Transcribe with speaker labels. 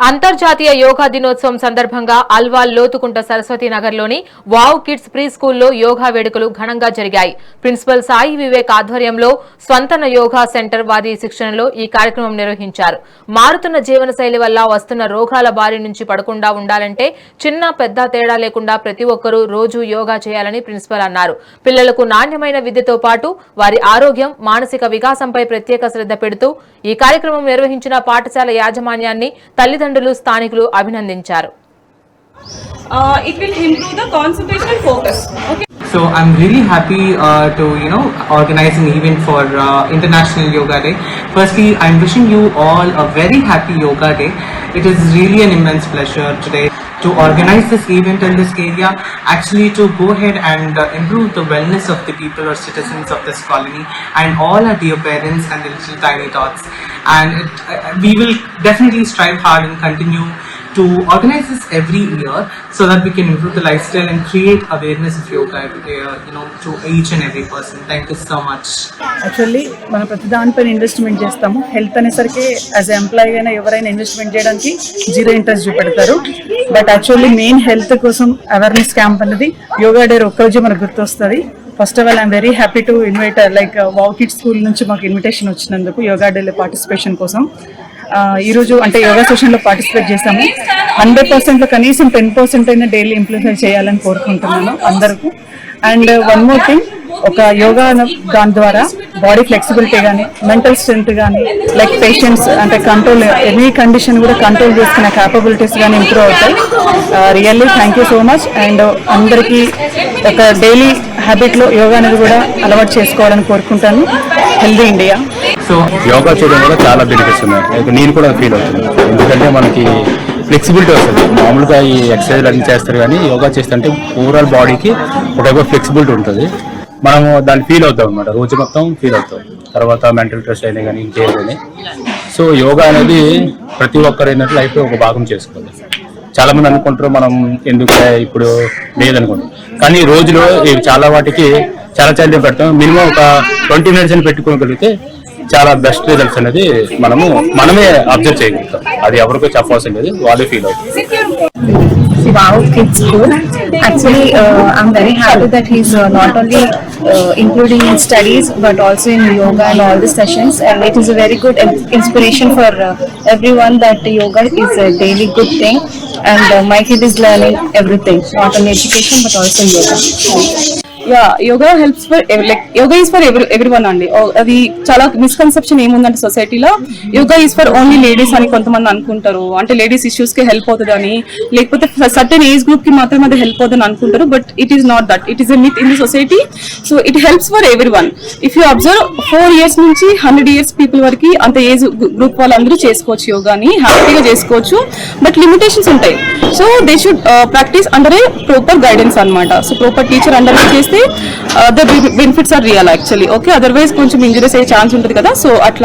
Speaker 1: అంతర్జాతీయ యోగా దినోత్సవం సందర్భంగా అల్వాల్ లోతుకుంట సరస్వతి నగర్లోని వావ్ కిడ్స్ ప్రీ స్కూల్లో యోగా వేడుకలు ఘనంగా జరిగాయి. ప్రిన్సిపల్ సాయి వివేక్ ఆధ్వర్యంలో స్వంతన యోగా సెంటర్ వారి శిక్షణలో ఈ కార్యక్రమం నిర్వహించారు. మారుతున్న జీవనశైలి వల్ల వస్తున్న రోగాల బారి నుంచి పడకుండా ఉండాలంటే చిన్న పెద్ద తేడా లేకుండా ప్రతి ఒక్కరూ రోజు యోగా చేయాలని ప్రిన్సిపల్ అన్నారు. పిల్లలకు నాణ్యమైన విద్యతో పాటు వారి ఆరోగ్యం, మానసిక వికాసంపై ప్రత్యేక శ్రద్ధ పెడుతూ ఈ కార్యక్రమం నిర్వహించిన పాఠశాల యాజమాన్యాన్ని తల్లిదండ్రులు, స్థానికులు అభినందించారు.
Speaker 2: It will improve the concentration and focus. Okay.
Speaker 3: So I'm really happy to organize an event for International Yoga Day. Firstly, I'm wishing you all a very happy Yoga Day. It is really an immense pleasure today to organize this event in this area, actually to go ahead and improve the wellness of the people or citizens of this colony and all our dear parents and the little tiny tots. And we will definitely strive hard and continue to organize this every year so that we can improve the lifestyle and create awareness of yoga to each and every person. Thank you so much.
Speaker 4: Actually మనం ప్రతి దానిపైన investment చేస్తాము. Health అనేసరికి as employee అయినా ఎవరైనా investment చేయడానికి zero interest చూపెడతారు. But actually main health కోసం అవేర్నెస్ క్యాంప్ అనేది యోగా డే ఒక్కరోజు మనకు గుర్తొస్తుంది. First of all I'm very happy to invite like wow kids school నుంచి మాకు ఇన్విటేషన్ వచ్చినందుకు యోగా డేలో పార్టిసిపేషన్ కోసం. ఈరోజు అంటే యోగా సెషన్లో పార్టిసిపేట్ చేస్తాము. 100%లో కనీసం 10% అయినా డైలీ ఇంప్లిమెంట్ చేయాలని కోరుకుంటున్నాను అందరికీ. అండ్ వన్ మోర్ థింగ్, ఒక యోగా దాని ద్వారా బాడీ ఫ్లెక్సిబిలిటీ కానీ, మెంటల్ స్ట్రెంత్ కానీ, లైక్ పేషెన్స్ అంటే కంట్రోల్, ఎనీ కండిషన్ కూడా కంట్రోల్ చేసుకునే క్యాపబిలిటీస్ కానీ ఇంప్రూవ్ అవుతాయి. Really thank you so much. And అందరికీ ఒక డైలీ హ్యాబిట్లో యోగా అనేది కూడా అలవాటు చేసుకోవాలని కోరుకుంటాను. Healthy India.
Speaker 5: సో యోగా చేయడం వల్ల చాలా బెనిఫిట్స్ ఉన్నాయి. నేను కూడా ఫీల్ అవుతున్నాను. ఎందుకంటే మనకి ఫ్లెక్సిబిలిటీ వస్తుంది. మామూలుగా ఈ ఎక్సర్సైజ్ అన్ని చేస్తారు, కానీ యోగా చేస్తుంటే ఓవరాల్ బాడీకి ఒక ఫ్లెక్సిబిలిటీ ఉంటుంది. మనము దాన్ని ఫీల్ అవుతాం అనమాట, రోజు మొత్తం ఫీల్ అవుతాం. తర్వాత మెంటల్ స్ట్రెస్ అయినా కానీ ఇంకేదని. సో యోగా అనేది ప్రతి ఒక్కరైనా లైఫ్లో ఒక భాగం చేసుకోవాలి. చాలా మంది అనుకుంటారు మనం ఎందుకు ఇప్పుడు లేదనుకుంటాం, కానీ రోజులో చాలా వాటికి చాలా చాలా పెడతాం. మినిమం ఒక 20 minutes అని పెట్టుకోగలిగితే చాలా బెస్ట్ రిజల్ట్స్ అనేది మనమే అబ్జర్వ్ చేయగలుగుతాం. అది ఎవరికో చెప్పవలసిన లేదు, వాళ్ళే ఫీల్ అవుతుంది.
Speaker 6: Wow Kids School. Actually, I'm very happy that he's not only including in studies but also in yoga and all the sessions, and it is a very good inspiration for everyone that yoga is a daily good thing, and my kid is learning everything, not only education but also yoga.
Speaker 2: Yoga helps for yoga is for everyone అండి. అది చాలా misconception ఏముందంటే సొసైటీలో, yoga is for only ladies అని కొంతమంది అనుకుంటారు. అంటే ladies issues కి హెల్ప్ అవుతుంది అని, లేకపోతే సర్టెన్ ఏజ్ గ్రూప్ కి మాత్రమే అది హెల్ప్ అవుతుంది అనుకుంటారు. But it is not that. It is a myth in the society. So it helps for everyone. If you observe 4 years నుంచి 100 years పీపుల్ వరకు అంత ఏజ్ గ్రూప్ వాళ్ళందరూ చేసుకోవచ్చు యోగాని, హ్యాపీగా చేసుకోవచ్చు. బట్ లిమిటేషన్స్ ఉంటాయి. So they should practice under a proper guidance అనమాట. సో ప్రాపర్ టీచర్ అండర్ చేస్తే the benefits are real actually. Okay, otherwise కొంచెం ఇంజరీస్ అయ్యే ఛాన్స్ ఉంటుంది కదా. సో అట్లా